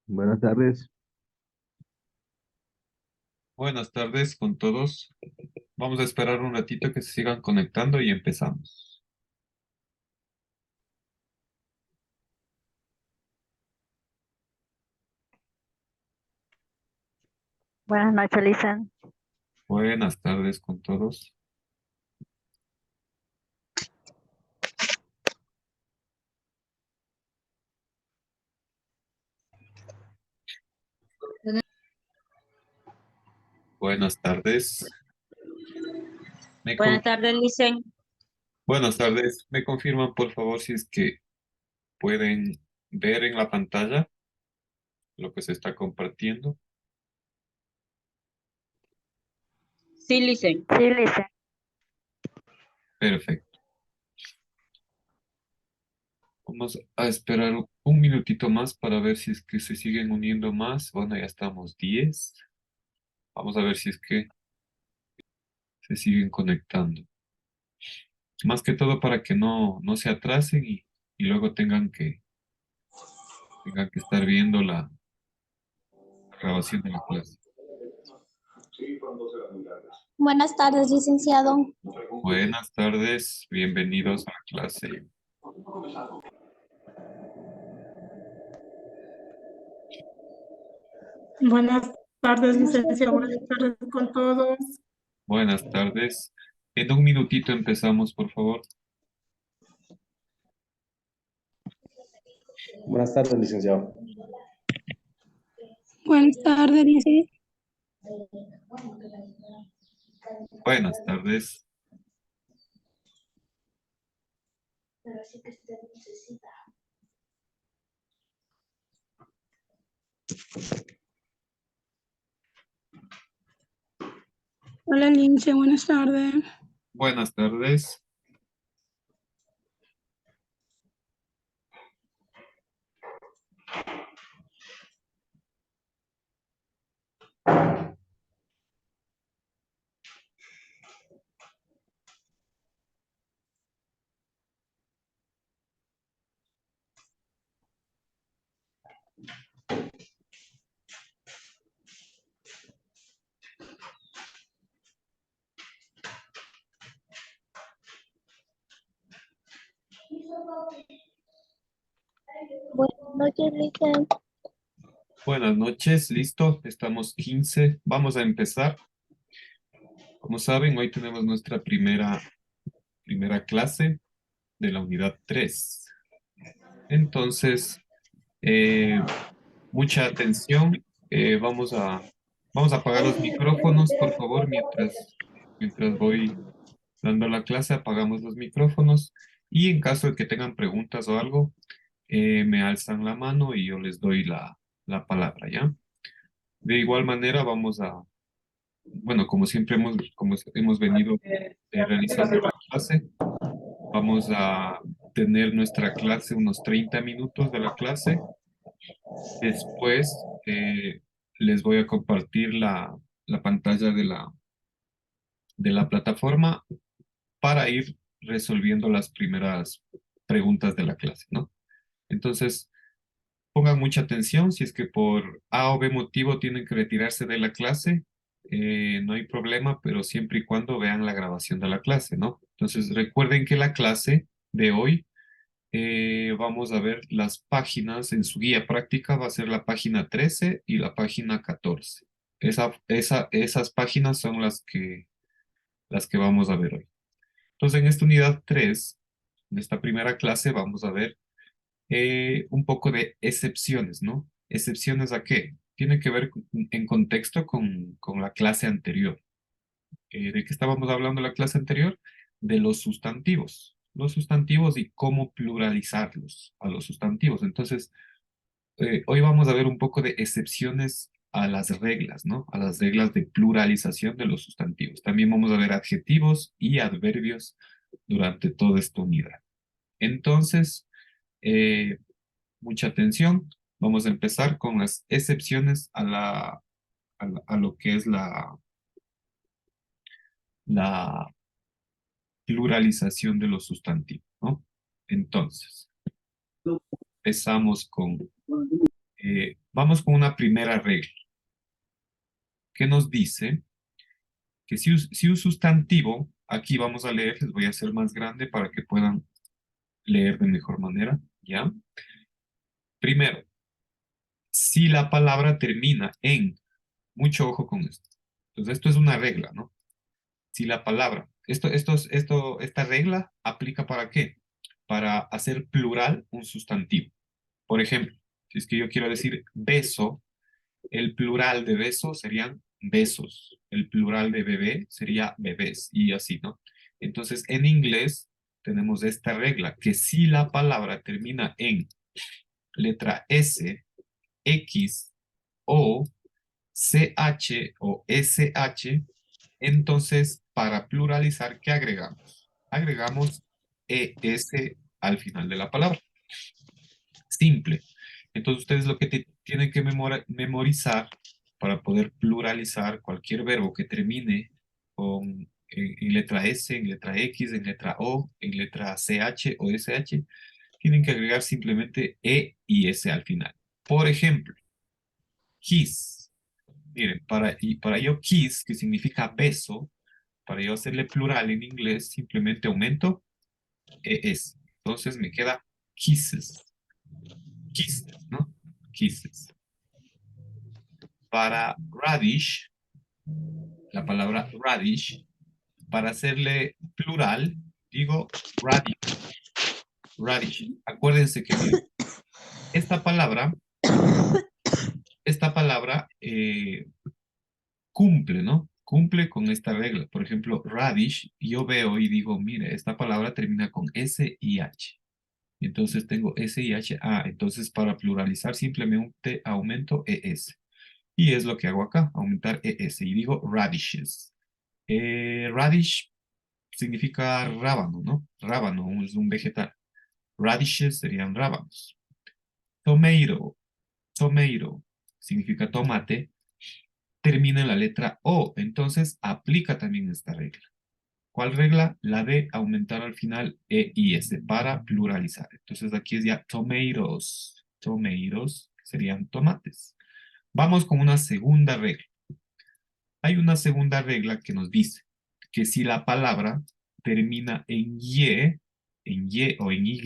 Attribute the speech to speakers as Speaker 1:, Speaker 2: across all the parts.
Speaker 1: Buenas tardes.
Speaker 2: Buenas tardes con todos. Vamos a esperar un ratito que se sigan conectando y empezamos.
Speaker 3: Buenas noches, Lisa.
Speaker 2: Buenas tardes con todos. Buenas tardes. Me con-
Speaker 4: Buenas tardes, Licen.
Speaker 2: Buenas tardes. ¿Me confirman, por favor, si es que pueden ver en la pantalla lo que se está compartiendo?
Speaker 4: Sí, Licen.
Speaker 3: Sí, Lisa.
Speaker 2: Perfecto. Vamos a esperar un minutito más para ver si es que se siguen uniendo más. Bueno, ya estamos 10. Vamos a ver si es que se siguen conectando. Más que todo para que no se atrasen y luego tengan que estar viendo la grabación de la clase.
Speaker 5: Buenas tardes, licenciado.
Speaker 2: Buenas tardes, bienvenidos a la clase.
Speaker 6: Buenas tardes, licenciado. Buenas tardes con todos.
Speaker 2: Buenas tardes. En un minutito empezamos, por favor.
Speaker 1: Buenas tardes, licenciado.
Speaker 6: Buenas tardes, licenciado.
Speaker 2: Buenas tardes.
Speaker 6: Hola, Lince. Buenas tardes.
Speaker 2: Buenas tardes.
Speaker 5: Buenas noches, Lisa.
Speaker 2: Buenas noches, listo. Estamos 15. Vamos a empezar. Como saben, hoy tenemos nuestra primera clase de la unidad 3. Entonces, mucha atención. Vamos a apagar los micrófonos, por favor, mientras voy dando la clase, apagamos los micrófonos y en caso de que tengan preguntas o algo, me alzan la mano y yo les doy la palabra, ¿ya? De igual manera, bueno, como hemos venido realizando la clase, vamos a tener nuestra clase, unos 30 minutos de la clase. Después les voy a compartir la pantalla de la plataforma para ir resolviendo las primeras preguntas de la clase, ¿no? Entonces, pongan mucha atención. Si es que por A o B motivo tienen que retirarse de la clase, no hay problema, pero siempre y cuando vean la grabación de la clase, ¿no? Entonces, recuerden que la clase de hoy vamos a ver las páginas en su guía práctica, va a ser la página 13 y la página 14. Esas páginas son las que vamos a ver hoy. Entonces, en esta unidad 3, en esta primera clase, vamos a ver un poco de excepciones, ¿no? ¿Excepciones a qué? Tiene que ver en contexto con la clase anterior. ¿De qué estábamos hablando en la clase anterior? De los sustantivos. Los sustantivos y cómo pluralizarlos a los sustantivos. Entonces, hoy vamos a ver un poco de excepciones a las reglas, ¿no? A las reglas de pluralización de los sustantivos. También vamos a ver adjetivos y adverbios durante toda esta unidad. Entonces, eh, mucha atención. Vamos a empezar con las excepciones a lo que es la pluralización de los sustantivos, ¿no? Entonces, empezamos con Vamos con una primera regla que nos dice que si un sustantivo, aquí vamos a leer, les voy a hacer más grande para que puedan leer de mejor manera, ¿ya? Primero, si la palabra termina en, mucho ojo con esto. Entonces, esto es una regla, ¿no? Si la palabra, esta regla aplica ¿para qué? Para hacer plural un sustantivo. Por ejemplo, si es que yo quiero decir beso, el plural de beso serían besos. El plural de bebé sería bebés y así, ¿no? Entonces, en inglés tenemos esta regla, que si la palabra termina en letra S, X, O, CH o SH, entonces para pluralizar, ¿qué agregamos? Agregamos ES al final de la palabra. Simple. Entonces ustedes lo que tienen que memorizar para poder pluralizar cualquier verbo que termine en letra S, en letra X, en letra O, en letra CH o SH, tienen que agregar simplemente E y S al final. Por ejemplo, kiss. Miren, para yo kiss, que significa beso, para yo hacerle plural en inglés, simplemente aumento ES. Entonces me queda kisses. Kisses, ¿no? Kisses. Para radish, la palabra radish, para hacerle plural, digo radish. Radish. Acuérdense que miren, esta palabra cumple, ¿no? Cumple con esta regla. Por ejemplo, radish, yo veo y digo, mire, esta palabra termina con S y H. Entonces tengo S y H. Ah, entonces para pluralizar simplemente aumento ES. Y es lo que hago acá, aumentar ES. Y digo radishes. Radish significa rábano, ¿no? Rábano es un vegetal. Radishes serían rábanos. Tomato. Tomato significa tomate. Termina en la letra O. Entonces aplica también esta regla. ¿Cuál regla? La de aumentar al final E y S para pluralizar. Entonces aquí es ya tomatoes. Tomatoes serían tomates. Vamos con una segunda regla. Hay una segunda regla que nos dice que si la palabra termina en Y o en Y,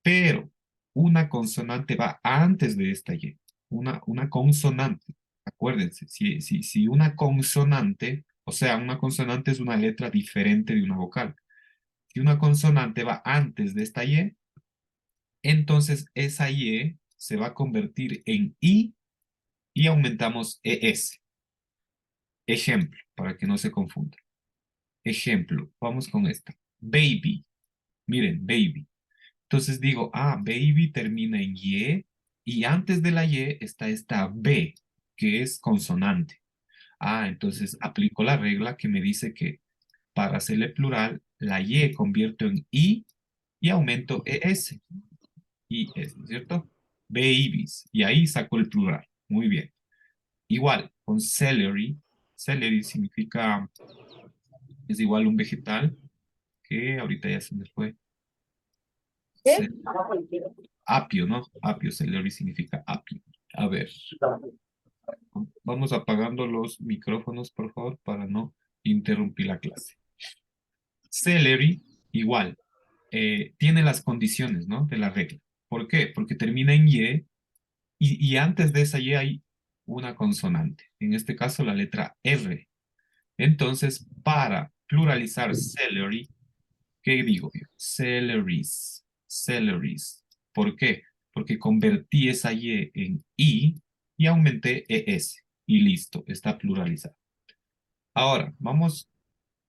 Speaker 2: pero una consonante va antes de esta Y. Una consonante. Acuérdense, si una consonante, o sea, una consonante es una letra diferente de una vocal. Si una consonante va antes de esta Y, entonces esa Y se va a convertir en I y aumentamos ES. Ejemplo, para que no se confunda. Ejemplo, vamos con esta. Baby. Miren, baby. Entonces digo, baby termina en y antes de la Y está esta B, que es consonante. Entonces aplico la regla que me dice que para hacerle plural, la Y convierto en I y aumento ES. IS, ¿cierto? Babies. Y ahí saco el plural. Muy bien. Igual, con celery. Celery significa, es igual un vegetal que ahorita ya se me fue. Apio, ¿no? Apio, celery significa apio. A ver. Vamos apagando los micrófonos, por favor, para no interrumpir la clase. Celery, igual, tiene las condiciones, ¿no? De la regla. ¿Por qué? Porque termina en y antes de esa Y hay una consonante. En este caso, la letra R. Entonces, para pluralizar celery, ¿qué digo yo? Celeries. Celeries. ¿Por qué? Porque convertí esa Y en I y aumenté ES. Y listo, está pluralizado. Ahora, vamos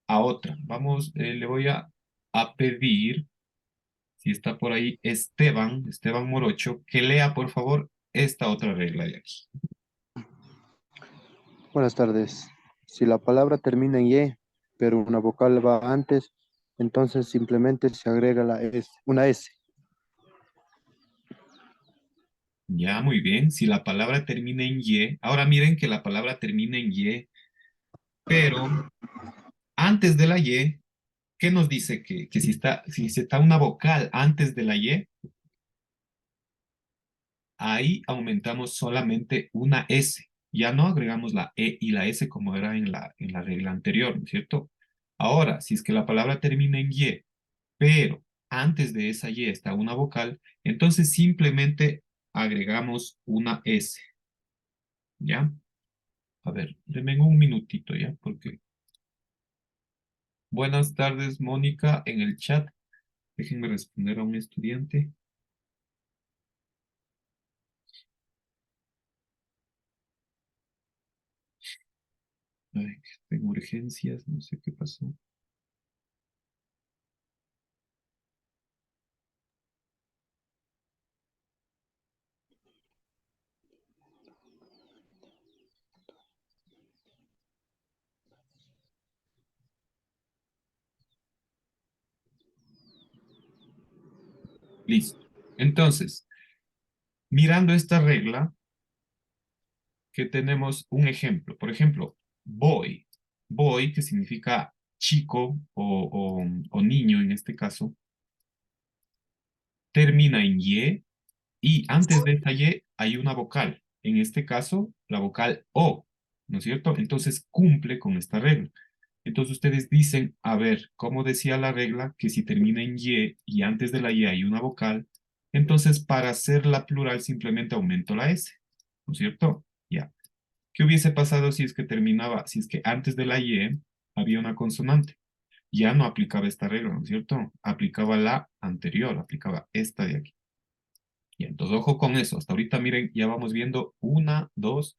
Speaker 2: a otra. Vamos, le voy a pedir, si está por ahí, Esteban Morocho, que lea, por favor, esta otra regla de aquí.
Speaker 7: Buenas tardes. Si la palabra termina en Y, pero una vocal va antes, entonces simplemente se agrega una S.
Speaker 2: Ya, muy bien. Si la palabra termina en Y, ahora miren que la palabra termina en Y, pero antes de la Y, ¿qué nos dice? Que si está una vocal antes de la Y, ahí aumentamos solamente una S. Ya no agregamos la E y la S como era en la regla anterior, ¿no es cierto? Ahora, si es que la palabra termina en Y, pero antes de esa Y está una vocal, entonces simplemente agregamos una S. ¿Ya? A ver, denme un minutito ya, porque... Buenas tardes, Mónica, en el chat. Déjenme responder a un estudiante. Ay, tengo urgencias, no sé qué pasó. Listo. Entonces, mirando esta regla, que tenemos un ejemplo. Por ejemplo, boy. Boy, que significa chico o niño en este caso, termina en y antes de esta Y hay una vocal. En este caso, la vocal O, ¿no es cierto? Entonces cumple con esta regla. Entonces ustedes dicen, a ver, ¿cómo decía la regla? Que si termina en y antes de la Y hay una vocal, entonces para hacer la plural simplemente aumento la S, ¿no es cierto? Ya. ¿Qué hubiese pasado si es que terminaba, si es que antes de la Y había una consonante? Ya no aplicaba esta regla, ¿no es cierto? Aplicaba la anterior, aplicaba esta de aquí. Y entonces, ojo con eso. Hasta ahorita, miren, ya vamos viendo una, dos,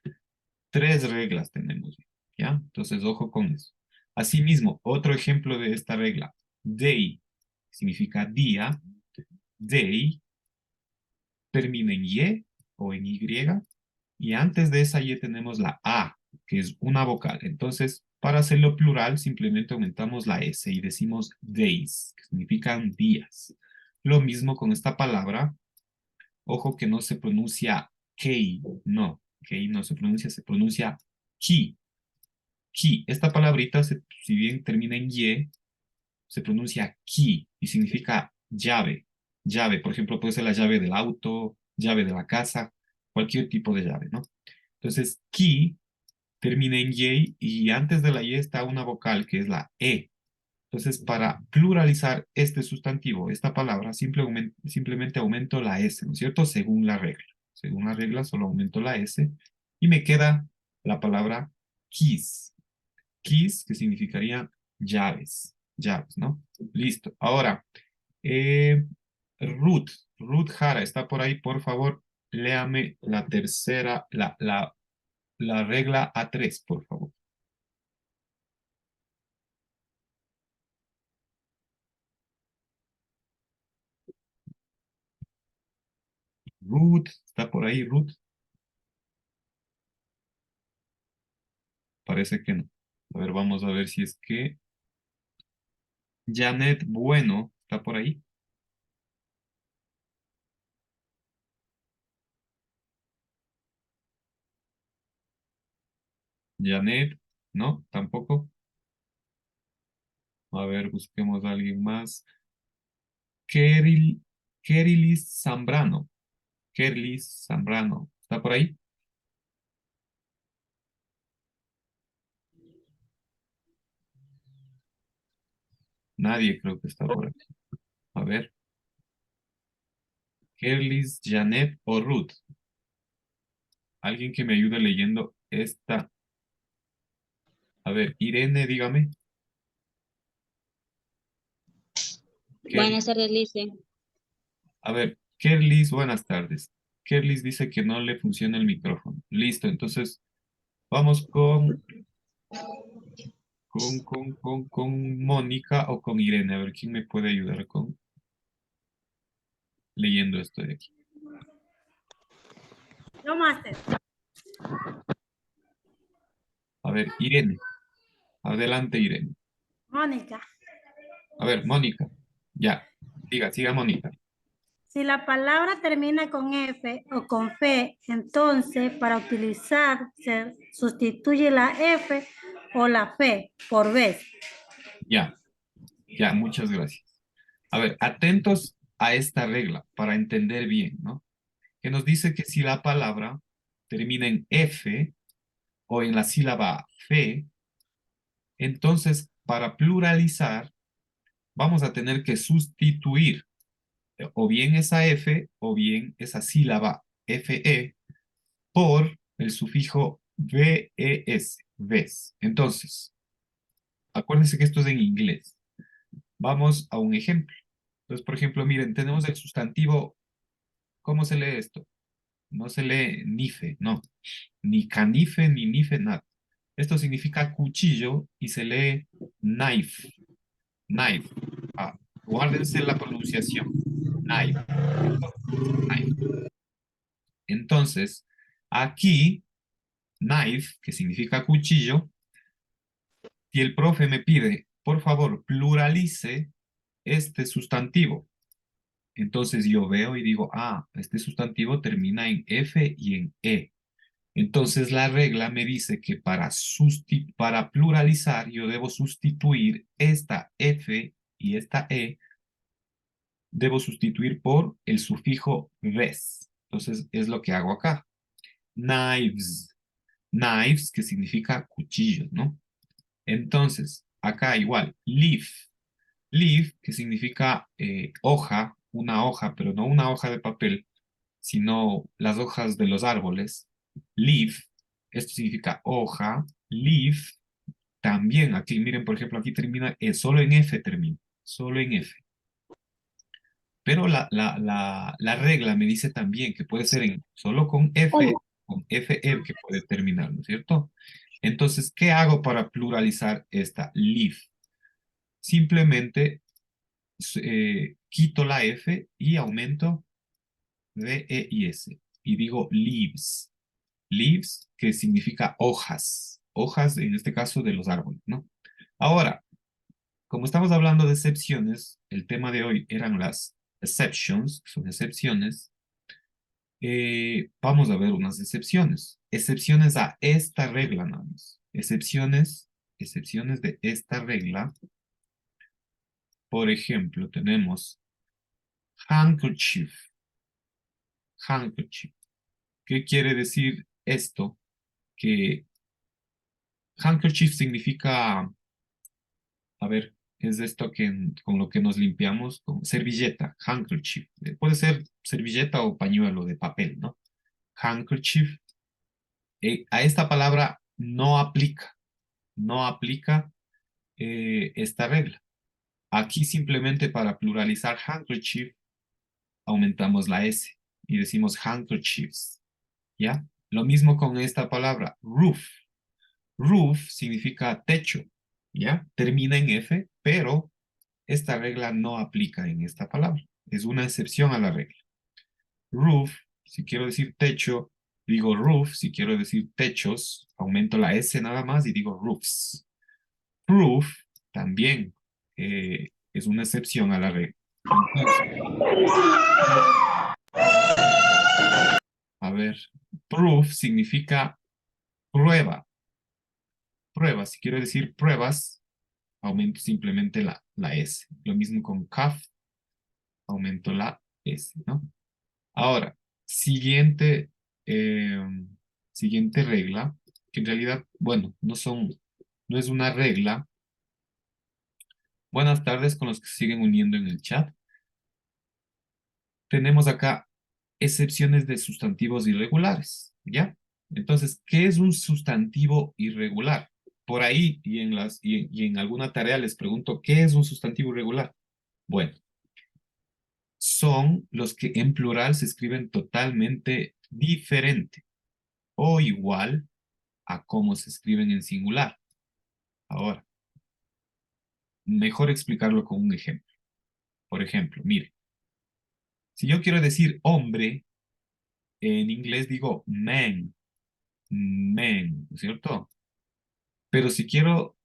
Speaker 2: tres reglas tenemos. ¿Ya? Entonces, ojo con eso. Asimismo, otro ejemplo de esta regla. Day significa día. Day termina en Y o en Y. Y antes de esa Y tenemos la A, que es una vocal. Entonces, para hacerlo plural, simplemente aumentamos la S y decimos days, que significan días. Lo mismo con esta palabra. Ojo que no se pronuncia key, no. Key no se pronuncia key. Key. Esta palabrita, si bien termina en Y, se pronuncia key y significa llave. Llave, por ejemplo, puede ser la llave del auto, llave de la casa, cualquier tipo de llave, ¿no? Entonces, key termina en y antes de la Y está una vocal que es la E. Entonces, para pluralizar este sustantivo, esta palabra, simplemente aumento la S, ¿no es cierto? Según la regla. Según la regla, solo aumento la S y me queda la palabra keys. Keys, que significaría llaves. Llaves, ¿no? Listo. Ahora, Ruth. Ruth Jara, ¿está por ahí? Por favor, léame la tercera, la regla A3, por favor. Ruth, ¿está por ahí Ruth? Parece que no. A ver, vamos a ver si es que... Janet Bueno, ¿está por ahí? Janet, ¿no? Tampoco. A ver, busquemos a alguien más. Kerilis Zambrano. Kerilis Zambrano, ¿está por ahí? Nadie creo que está por aquí. A ver. Kerilis, Janet o Ruth. Alguien que me ayude leyendo esta. A ver, Irene, dígame.
Speaker 4: Buenas tardes, Listen.
Speaker 2: A ver, Kerlis, buenas tardes. Kerlis dice que no le funciona el micrófono. Listo, entonces vamos con Mónica o con Irene. A ver, ¿quién me puede ayudar con leyendo esto de aquí?
Speaker 6: Yo, máster.
Speaker 2: A ver, Irene. Adelante, Irene.
Speaker 6: Mónica.
Speaker 2: A ver, Mónica. Ya, siga Mónica.
Speaker 6: Si la palabra termina con F o con F, entonces para utilizar se sustituye la F o la F por B.
Speaker 2: Ya, muchas gracias. A ver, atentos a esta regla para entender bien, ¿no? que nos dice que si la palabra termina en F o en la sílaba fe, entonces para pluralizar vamos a tener que sustituir o bien esa F o bien esa sílaba FE por el sufijo VES, ves. Entonces, acuérdense que esto es en inglés. Vamos a un ejemplo. Entonces, por ejemplo, miren, tenemos el sustantivo. ¿Cómo se lee esto? No se lee nife, no. Ni canife, ni nife, nada. Esto significa cuchillo y se lee knife. Knife. Ah, guárdense la pronunciación. Knife. Knife. Entonces, aquí, knife, que significa cuchillo, si el profe me pide, por favor, pluralice este sustantivo. Entonces yo veo y digo, ah, este sustantivo termina en F y en E. Entonces la regla me dice que para pluralizar yo debo sustituir esta F y esta E, debo sustituir por el sufijo res. Entonces es lo que hago acá. Knives. Knives, que significa cuchillos, ¿no? Entonces, acá igual, leaf. Leaf, que significa hoja, una hoja, pero no una hoja de papel, sino las hojas de los árboles. Leaf, esto significa hoja. Leaf, también aquí, miren, por ejemplo, aquí termina, solo en F termina, solo en F. Pero la regla me dice también que puede ser solo con F, con FE que puede terminar, ¿no es cierto? Entonces, ¿qué hago para pluralizar esta leaf? Simplemente quito la F y aumento D, E y S. Y digo leaves. Leaves, que significa hojas. Hojas, en este caso, de los árboles, ¿no? Ahora, como estamos hablando de excepciones, el tema de hoy eran las exceptions, son excepciones. Vamos a ver unas excepciones. Excepciones a esta regla, nada más. Excepciones de esta regla. Por ejemplo, tenemos handkerchief. Handkerchief. ¿Qué quiere decir esto? Que handkerchief significa, a ver, es esto con lo que nos limpiamos, con servilleta, handkerchief. Puede ser servilleta o pañuelo de papel, ¿no? Handkerchief. A esta palabra no aplica esta regla. Aquí simplemente para pluralizar handkerchief aumentamos la S y decimos handkerchiefs, ¿ya? Lo mismo con esta palabra, roof. Roof significa techo, ¿ya? Termina en F, pero esta regla no aplica en esta palabra. Es una excepción a la regla. Roof, si quiero decir techo, digo roof. Si quiero decir techos, aumento la S nada más y digo roofs. Roof también es una excepción a la regla. Entonces, a ver, proof significa prueba. Prueba, si quiero decir pruebas, aumento simplemente la S. Lo mismo con cuff, aumento la S, ¿no? Ahora, siguiente regla, que en realidad, bueno, no es una regla. Buenas tardes con los que se siguen uniendo en el chat. Tenemos acá excepciones de sustantivos irregulares, ¿ya? Entonces, ¿qué es un sustantivo irregular? Por ahí y en alguna tarea les pregunto, ¿qué es un sustantivo irregular? Bueno, son los que en plural se escriben totalmente diferente o igual a cómo se escriben en singular. Ahora, mejor explicarlo con un ejemplo. Por ejemplo, mire, si yo quiero decir hombre, en inglés digo man, ¿no es cierto? Pero si quiero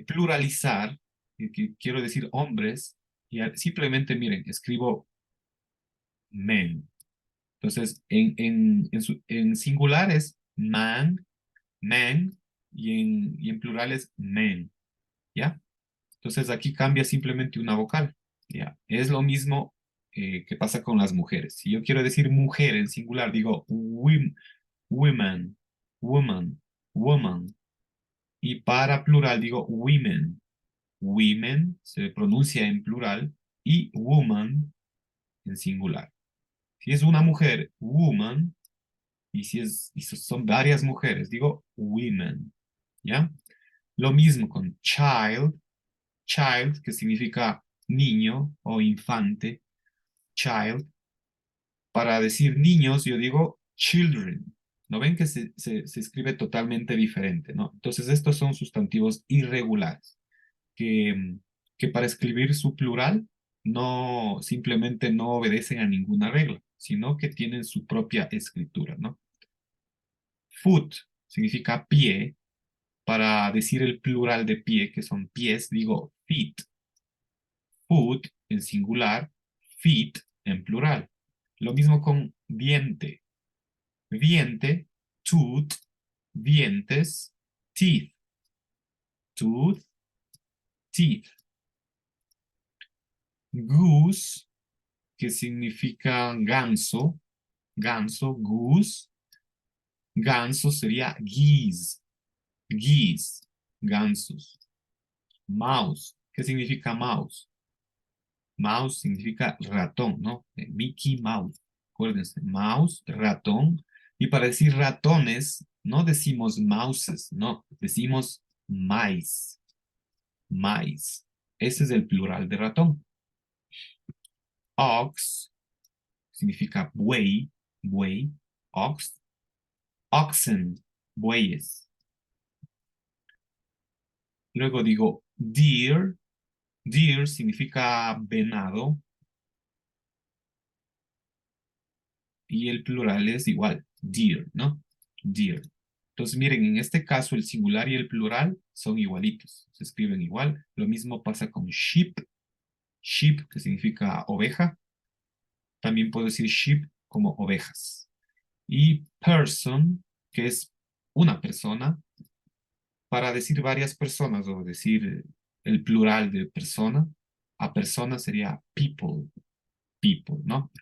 Speaker 2: pluralizar, quiero decir hombres, simplemente miren, escribo men. Entonces, en singular es man, y en plural es men, ¿ya? Entonces aquí cambia simplemente una vocal, ¿ya? Es lo mismo ¿qué pasa con las mujeres? Si yo quiero decir mujer en singular, digo women, woman, woman. Y para plural digo women. Women se pronuncia en plural y woman en singular. Si es una mujer, woman. Y si son varias mujeres, digo women. ¿Ya? Lo mismo con child. Child, que significa niño o infante. Child. Para decir niños, yo digo children. ¿No ven que se escribe totalmente diferente, ¿no? Entonces, estos son sustantivos irregulares, que para escribir su plural, simplemente no obedecen a ninguna regla, sino que tienen su propia escritura, ¿no? Foot significa pie. Para decir el plural de pie, que son pies, digo feet. Foot en singular, feet en plural. Lo mismo con diente. Diente, tooth, dientes, teeth. Tooth, teeth. Goose, que significa ganso. Ganso, goose. Ganso sería geese. Geese, gansos. Mouse, ¿qué significa mouse? Mouse significa ratón, ¿no? Mickey Mouse. Acuérdense, mouse, ratón. Y para decir ratones, no decimos mouses, no, decimos mice. Mice. Ese es el plural de ratón. Ox significa buey, buey, ox. Oxen, bueyes. Luego digo deer. Deer significa venado. Y el plural es igual, deer, ¿no? Deer. Entonces, miren, en este caso el singular y el plural son igualitos. Se escriben igual. Lo mismo pasa con sheep. Sheep, que significa oveja. También puedo decir sheep como ovejas. Y person, que es una persona. Para decir varias personas o decir el plural de persona, a persona sería people. People, ¿no?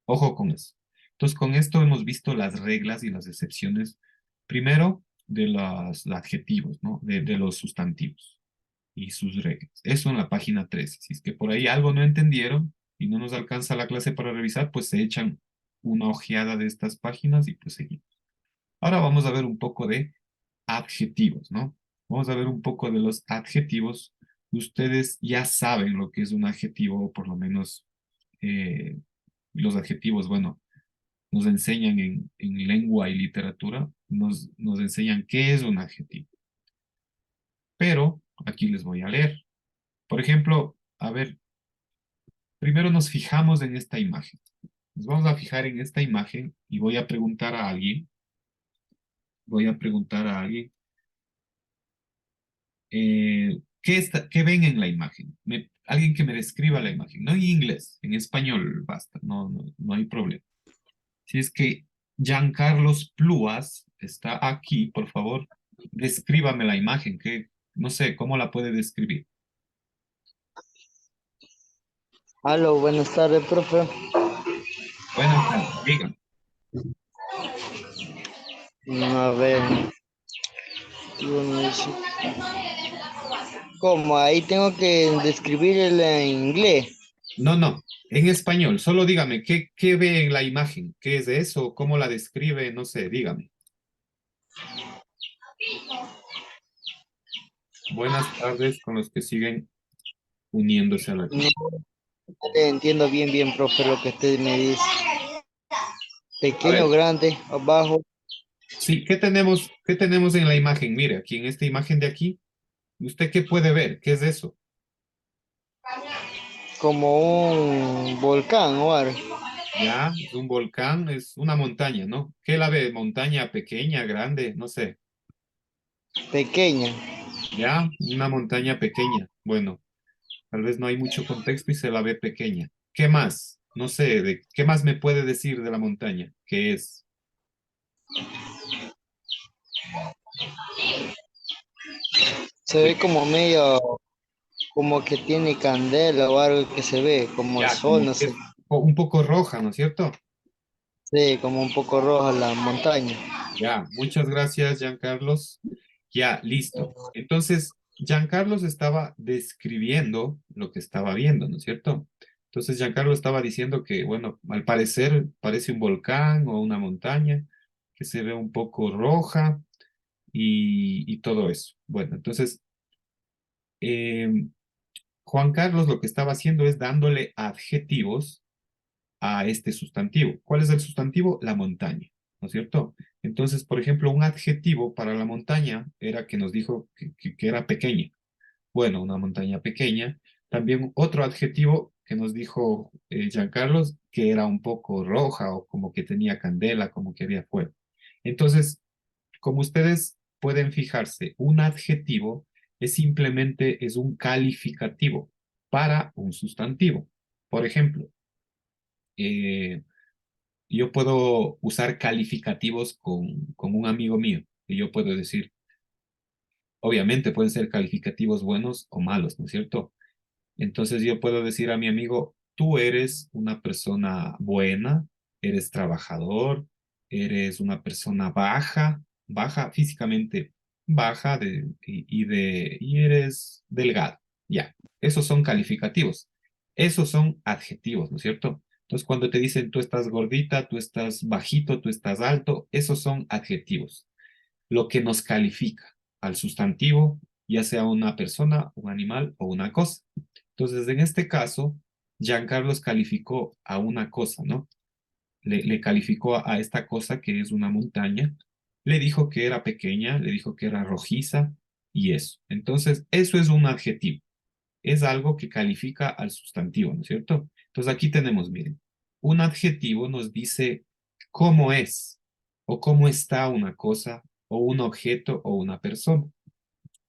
Speaker 2: Ojo con eso. Entonces, con esto hemos visto las reglas y las excepciones, primero, de los adjetivos, ¿no? De los sustantivos y sus reglas. Eso en la página 13. Si es que por ahí algo no entendieron y no nos alcanza la clase para revisar, pues se echan una ojeada de estas páginas y pues seguimos. Ahora vamos a ver un poco de adjetivos, ¿no? Vamos a ver un poco de los adjetivos. Ustedes ya saben lo que es un adjetivo, o por lo menos los adjetivos, bueno, nos enseñan en lengua y literatura, nos enseñan qué es un adjetivo. Pero aquí les voy a leer. Por ejemplo, a ver, primero nos fijamos en esta imagen. Nos vamos a fijar en esta imagen y voy a preguntar a alguien. ¿Qué ven en la imagen? Alguien que me describa la imagen. No en inglés, en español basta, no hay problema. Si es que Giancarlos Pluas está aquí, por favor, descríbame la imagen, que no sé, ¿cómo la puede describir?
Speaker 8: Aló, buenas tardes, profe.
Speaker 2: Buenas tardes, digan.
Speaker 8: A ver. ¿Cómo? Ahí tengo que describirla en inglés.
Speaker 2: No, en español, solo dígame, ¿qué ve en la imagen? ¿Qué es eso? ¿Cómo la describe? No sé, dígame. Buenas tardes con los que siguen uniéndose a la clase.
Speaker 8: No entiendo bien, profe, lo que usted me dice. Pequeño, grande, abajo.
Speaker 2: Sí, ¿qué tenemos en la imagen? Mire, aquí en esta imagen de aquí, ¿usted qué puede ver? ¿Qué es eso?
Speaker 8: Como un volcán o algo.
Speaker 2: Ya, es un volcán, es una montaña, ¿no? ¿Qué la ve? ¿Montaña pequeña, grande? No sé.
Speaker 8: Pequeña.
Speaker 2: Ya, una montaña pequeña. Bueno, tal vez no hay mucho contexto y se la ve pequeña. ¿Qué más? No sé, ¿qué más me puede decir de la montaña? ¿Qué es?
Speaker 8: Se ve como medio, como que tiene candela o algo que se ve, como el sol, no sé.
Speaker 2: O un poco roja, ¿no es cierto?
Speaker 8: Sí, como un poco roja la montaña.
Speaker 2: Ya, muchas gracias, Giancarlos. Ya, listo. Entonces, Giancarlos estaba describiendo lo que estaba viendo, ¿no es cierto? Entonces, Giancarlo estaba diciendo que, bueno, al parecer parece un volcán o una montaña que se ve un poco roja y todo eso. Bueno, entonces, em, Juan Carlos lo que estaba haciendo es dándole adjetivos a este sustantivo. ¿Cuál es el sustantivo? La montaña, ¿no es cierto? Entonces, por ejemplo, un adjetivo para la montaña era que nos dijo que era pequeña. Bueno, una montaña pequeña. También otro adjetivo que nos dijo Giancarlos, que era un poco roja o como que tenía candela, como que había fuego. Entonces, como ustedes pueden fijarse, un adjetivo es simplemente es un calificativo para un sustantivo. Por ejemplo, eh, yo puedo usar calificativos con un amigo mío y yo puedo decir, obviamente pueden ser calificativos buenos o malos, ¿no es cierto? Entonces yo puedo decir a mi amigo, tú eres una persona buena, eres trabajador, eres una persona baja, baja físicamente, baja y eres delgado. Ya, esos son calificativos. Esos son adjetivos, ¿no es cierto? Entonces cuando te dicen tú estás gordita, tú estás bajito, tú estás alto, esos son adjetivos. Lo que nos califica al sustantivo, ya sea una persona, un animal o una cosa. Entonces, en este caso, Giancarlos calificó a una cosa, ¿no? Le calificó a esta cosa que es una montaña, le dijo que era pequeña, le dijo que era rojiza y eso. Entonces, eso es un adjetivo, es algo que califica al sustantivo, ¿no es cierto? Entonces, aquí tenemos, miren, un adjetivo nos dice cómo es o cómo está una cosa o un objeto o una persona.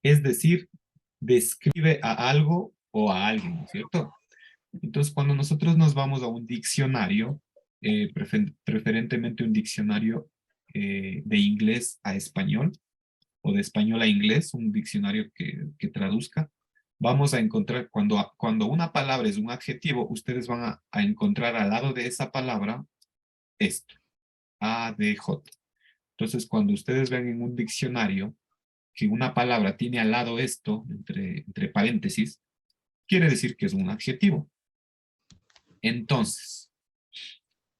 Speaker 2: Es decir, describe a algo o a alguien, ¿no es cierto? Entonces, cuando nosotros nos vamos a un diccionario, preferentemente un diccionario de inglés a español, o de español a inglés, un diccionario que traduzca, vamos a encontrar, cuando una palabra es un adjetivo, ustedes van a encontrar al lado de esa palabra esto, ADJ. Entonces, cuando ustedes ven en un diccionario que una palabra tiene al lado esto, entre paréntesis, quiere decir que es un adjetivo. Entonces,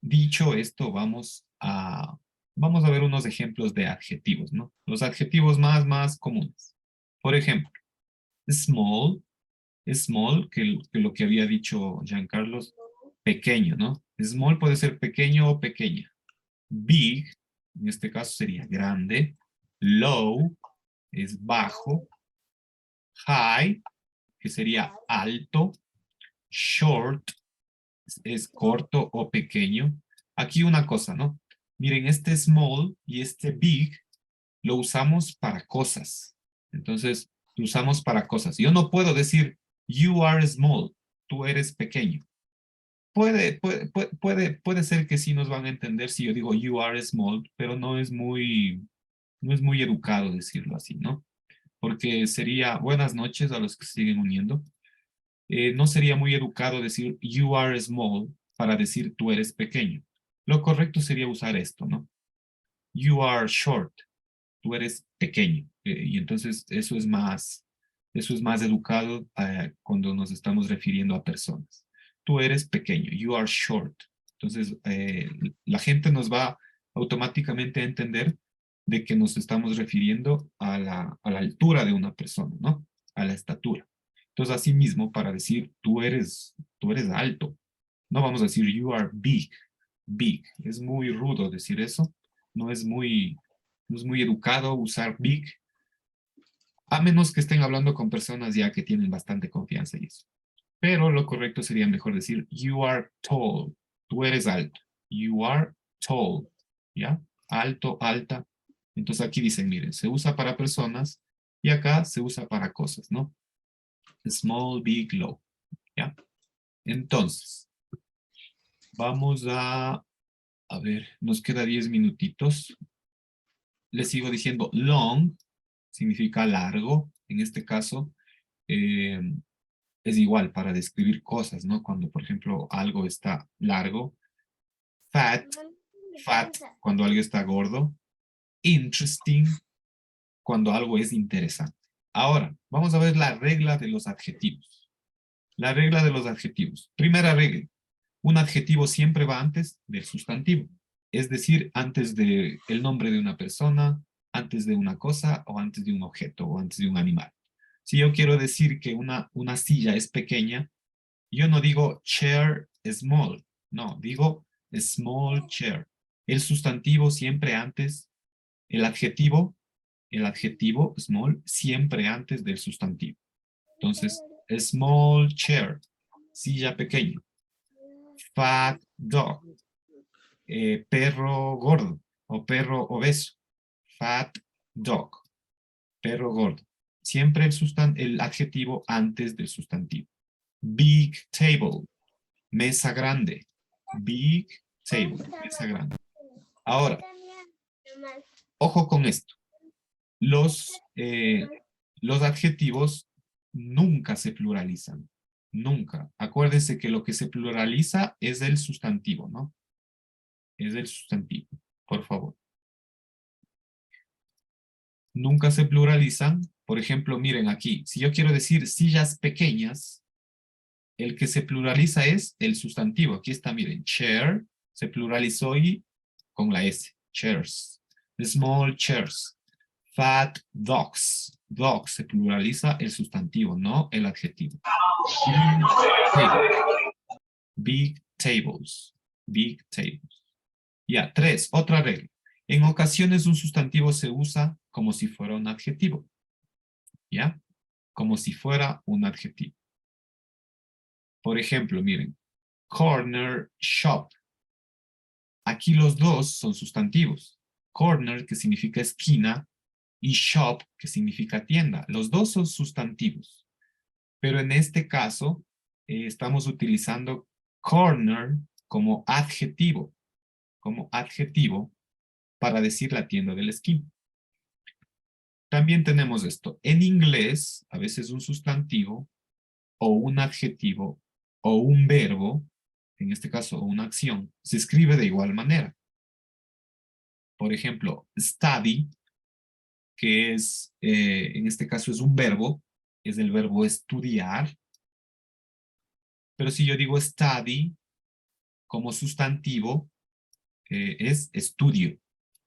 Speaker 2: dicho esto, vamos a ver unos ejemplos de adjetivos, ¿no? Los adjetivos más comunes. Por ejemplo, small, que lo que había dicho Giancarlos, pequeño, ¿no? Small puede ser pequeño o pequeña. Big, en este caso sería grande. Low, es bajo. High, que sería alto. Short, es corto o pequeño. Aquí una cosa, ¿no? Miren, este small y este big lo usamos para cosas. Entonces, lo usamos para cosas. Yo no puedo decir, you are small, tú eres pequeño. Puede ser que sí nos van a entender si yo digo you are small, pero no es muy educado decirlo así, ¿no? Porque sería buenas noches a los que se siguen uniendo. No sería muy educado decir you are small para decir tú eres pequeño. Lo correcto sería usar esto, ¿no? You are short, tú eres pequeño. Y entonces eso es más educado cuando nos estamos refiriendo a personas. Tú eres pequeño, you are short. Entonces la gente nos va automáticamente a entender de que nos estamos refiriendo a la altura de una persona, ¿no? A la estatura. Entonces, así mismo, para decir tú eres alto, no vamos a decir you are big, big. Es muy rudo decir eso, no es muy educado usar big, a menos que estén hablando con personas ya que tienen bastante confianza y eso. Pero lo correcto sería mejor decir you are tall, tú eres alto, you are tall, ¿ya? Alto, alta. Entonces aquí dicen, miren, se usa para personas y acá se usa para cosas, ¿no? Small, big, low. ¿Ya? Entonces, vamos a ver, nos queda 10 minutitos. Les sigo diciendo long, significa largo. En este caso, es igual para describir cosas, ¿no? Cuando, por ejemplo, algo está largo. Fat, cuando algo está gordo. Interesting, cuando algo es interesante. Ahora, vamos a ver la regla de los adjetivos. La regla de los adjetivos. Primera regla. Un adjetivo siempre va antes del sustantivo. Es decir, antes del nombre de una persona, antes de una cosa, o antes de un objeto, o antes de un animal. Si yo quiero decir que una silla es pequeña, yo no digo chair small. No, digo small chair. El sustantivo siempre antes, el adjetivo small siempre antes del sustantivo. Entonces, small chair, silla pequeña. Fat dog, perro gordo o perro obeso. Fat dog, perro gordo. Siempre el adjetivo antes del sustantivo. Big table, mesa grande. Big table, mesa grande. Ahora, ojo con esto. Los adjetivos nunca se pluralizan. Nunca. Acuérdense que lo que se pluraliza es el sustantivo, ¿no? Es el sustantivo, por favor. Nunca se pluralizan. Por ejemplo, miren aquí. Si yo quiero decir sillas pequeñas, el que se pluraliza es el sustantivo. Aquí está, miren. Chair se pluralizó y con la S. Chairs. Small chairs. Fat dogs. Dogs se pluraliza el sustantivo, no el adjetivo. Big tables. Big tables. Ya, 3. Otra regla. En ocasiones un sustantivo se usa como si fuera un adjetivo. ¿Ya? Como si fuera un adjetivo. Por ejemplo, miren. Corner shop. Aquí los dos son sustantivos. Corner, que significa esquina, y shop, que significa tienda. Los dos son sustantivos. Pero en este caso, estamos utilizando corner como adjetivo. Como adjetivo para decir la tienda de la esquina. También tenemos esto. En inglés, a veces un sustantivo, o un adjetivo, o un verbo, en este caso una acción, se escribe de igual manera. Por ejemplo, study, que es, en este caso es un verbo, es el verbo estudiar. Pero si yo digo study como sustantivo, es estudio,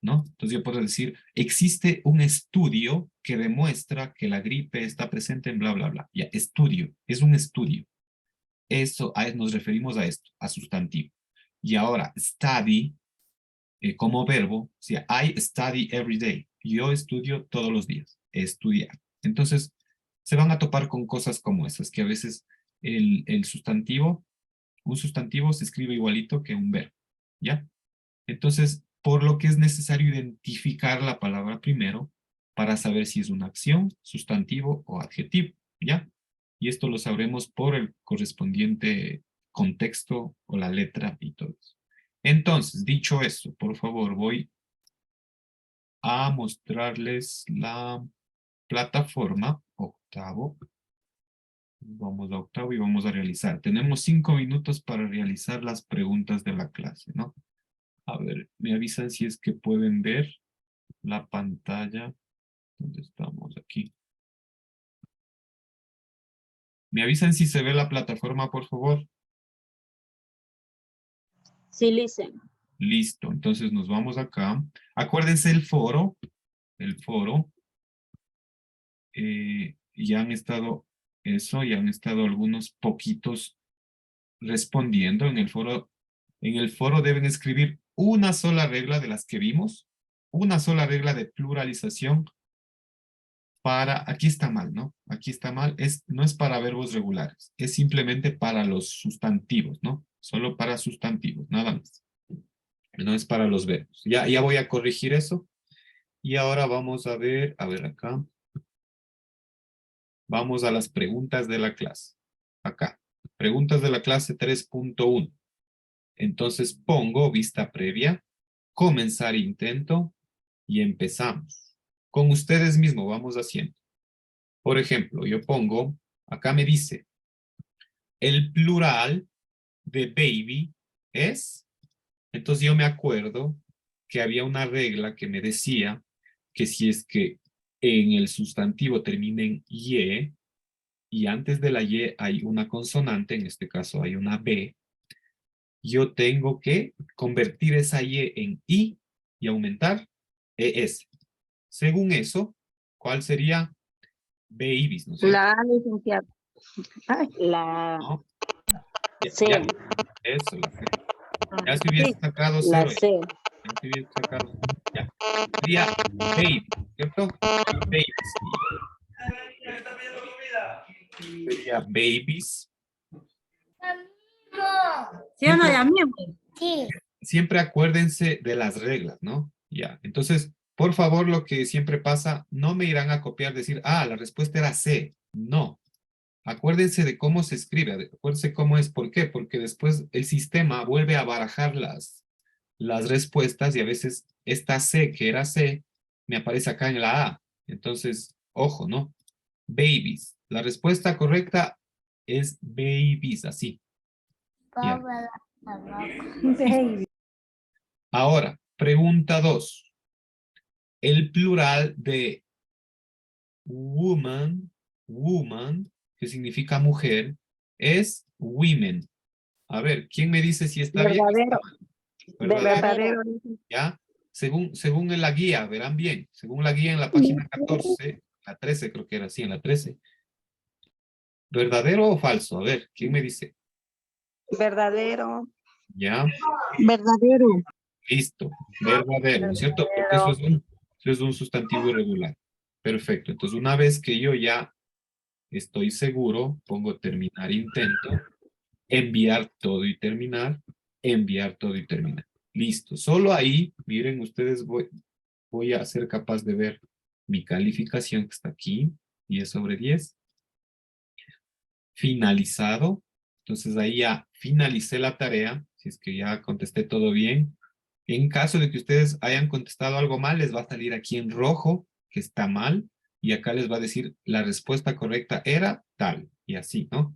Speaker 2: ¿no? Entonces yo puedo decir, existe un estudio que demuestra que la gripe está presente en bla, bla, bla. Ya, estudio, es un estudio. Eso, nos referimos a esto, a sustantivo. Y ahora, study, como verbo, o sea, I study every day. Yo estudio todos los días, estudiar. Entonces, se van a topar con cosas como esas, que a veces el sustantivo, un sustantivo se escribe igualito que un verbo, ¿ya? Entonces, por lo que es necesario identificar la palabra primero para saber si es una acción, sustantivo o adjetivo, ¿ya? Y esto lo sabremos por el correspondiente contexto o la letra y todo eso. Entonces, dicho esto, por favor, voy a mostrarles la plataforma octavo. Vamos a octavo y vamos a realizar. Tenemos 5 minutos para realizar las preguntas de la clase, ¿no? A ver, me avisan si es que pueden ver la pantalla. ¿Dónde estamos? Aquí. ¿Me avisan si se ve la plataforma, por favor?
Speaker 4: Sí, listen.
Speaker 2: Listo, entonces nos vamos acá. Acuérdense el foro. Ya han estado ya han estado algunos poquitos respondiendo en el foro. En el foro deben escribir una sola regla de las que vimos, una sola regla de pluralización aquí está mal, ¿no? Aquí está mal, no es para verbos regulares, es simplemente para los sustantivos, ¿no? Solo para sustantivos, nada más. No es para los verbos. Ya voy a corregir eso. Y ahora vamos a ver acá. Vamos a las preguntas de la clase. Acá. Preguntas de la clase 3.1. Entonces pongo vista previa, comenzar intento y empezamos. Con ustedes mismos vamos haciendo. Por ejemplo, yo pongo, acá me dice, el plural de baby es, entonces yo me acuerdo que había una regla que me decía que si es que en el sustantivo termina en y antes de la y hay una consonante, en este caso hay una b, yo tengo que convertir esa y en i y aumentar es. Según eso, ¿cuál sería? Babies, ¿no es cierto?
Speaker 4: La A, licenciado. Ay, la
Speaker 2: ¿No?
Speaker 4: C.
Speaker 2: Eso, la C. Ya se hubiese sacado
Speaker 4: La
Speaker 2: 0.
Speaker 4: C.
Speaker 2: Ya se hubiese sacado. Ya. Sería baby, ¿cierto? Babies. Sería babies.
Speaker 6: ¿Sí o no, ya mismo?
Speaker 5: Sí.
Speaker 2: Siempre acuérdense de las reglas, ¿no? Ya. Entonces, por favor, lo que siempre pasa, no me irán a copiar, decir, ah, la respuesta era C. No. Acuérdense de cómo se escribe, acuérdense cómo es. ¿Por qué? Porque después el sistema vuelve a barajar las respuestas y a veces esta C, que era C, me aparece acá en la A. Entonces, ojo, ¿no? Babies. La respuesta correcta es babies, así. Ya. Ahora, pregunta 2. El plural de woman, que significa mujer, es women. A ver, ¿quién me dice si está bien?
Speaker 4: Verdadero. Verdadero.
Speaker 2: ¿Ya? Según en la guía, verán bien. Según la guía en la página 14, la 13 creo que era así, en la 13. ¿Verdadero o falso? A ver, ¿quién me dice?
Speaker 4: Verdadero.
Speaker 2: ¿Ya?
Speaker 4: Verdadero.
Speaker 2: Listo. Verdadero, ¿no es cierto? Porque eso es un sustantivo irregular. Perfecto. Entonces, una vez que yo ya estoy seguro, pongo terminar intento, enviar todo y terminar, enviar todo y terminar. Listo. Solo ahí, miren ustedes, voy a ser capaz de ver mi calificación que está aquí, 10 sobre 10. Finalizado. Entonces ahí ya finalicé la tarea, si es que ya contesté todo bien. En caso de que ustedes hayan contestado algo mal, les va a salir aquí en rojo que está mal y acá les va a decir la respuesta correcta era tal y así, ¿no?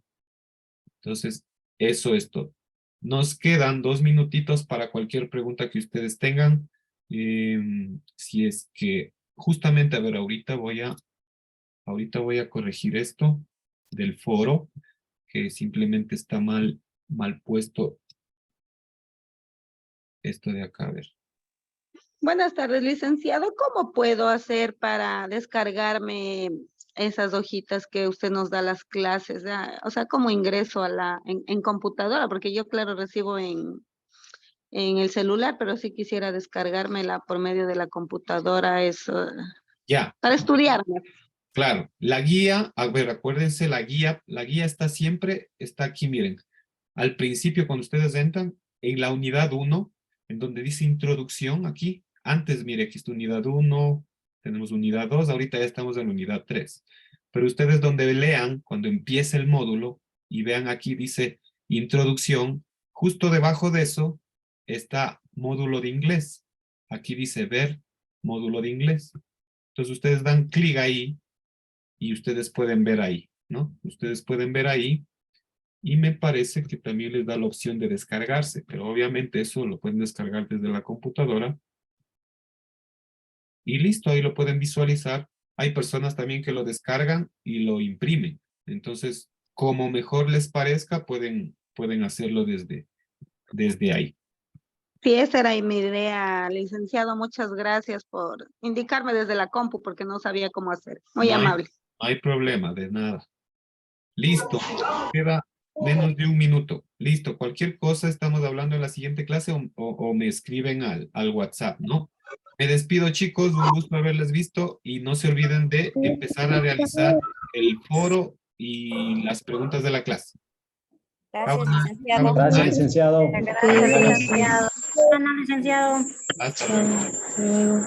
Speaker 2: Entonces, eso es todo. Nos quedan 2 minutitos para cualquier pregunta que ustedes tengan. Si es que justamente, a ver, ahorita voy a corregir esto del foro, que simplemente está mal puesto esto de acá, a ver.
Speaker 9: Buenas tardes, licenciado. ¿Cómo puedo hacer para descargarme esas hojitas que usted nos da a las clases? O sea, ¿cómo ingreso a en computadora? Porque yo, claro, recibo en el celular, pero sí quisiera descargármela por medio de la computadora, eso,
Speaker 2: Ya.
Speaker 9: para estudiarme.
Speaker 2: Claro, la guía, a ver, acuérdense, la guía está aquí, miren. Al principio, cuando ustedes entran, en la unidad 1, en donde dice introducción, aquí, antes, mire, aquí está unidad 1, tenemos unidad 2, ahorita ya estamos en unidad 3. Pero ustedes donde lean, cuando empiece el módulo, y vean aquí dice introducción, justo debajo de eso está módulo de inglés. Aquí dice ver módulo de inglés. Entonces ustedes dan clic ahí, y ustedes pueden ver ahí, ¿no? Ustedes pueden ver ahí y me parece que también les da la opción de descargarse, pero obviamente eso lo pueden descargar desde la computadora y listo, ahí lo pueden visualizar. Hay personas también que lo descargan y lo imprimen. Entonces, como mejor les parezca, pueden hacerlo desde ahí.
Speaker 9: Sí, esa era mi idea, licenciado. Muchas gracias por indicarme desde la compu, porque no sabía cómo hacer. Muy amable.
Speaker 2: No hay problema, de nada. Listo, queda menos de 1 minuto. Listo, cualquier cosa estamos hablando en la siguiente clase o me escriben al WhatsApp, ¿no? Me despido, chicos, un gusto haberles visto y no se olviden de empezar a realizar el foro y las preguntas de la clase.
Speaker 5: Gracias, licenciado.
Speaker 1: Gracias, licenciado.
Speaker 3: Gracias, licenciado.
Speaker 6: Bueno, licenciado.
Speaker 2: Hasta luego.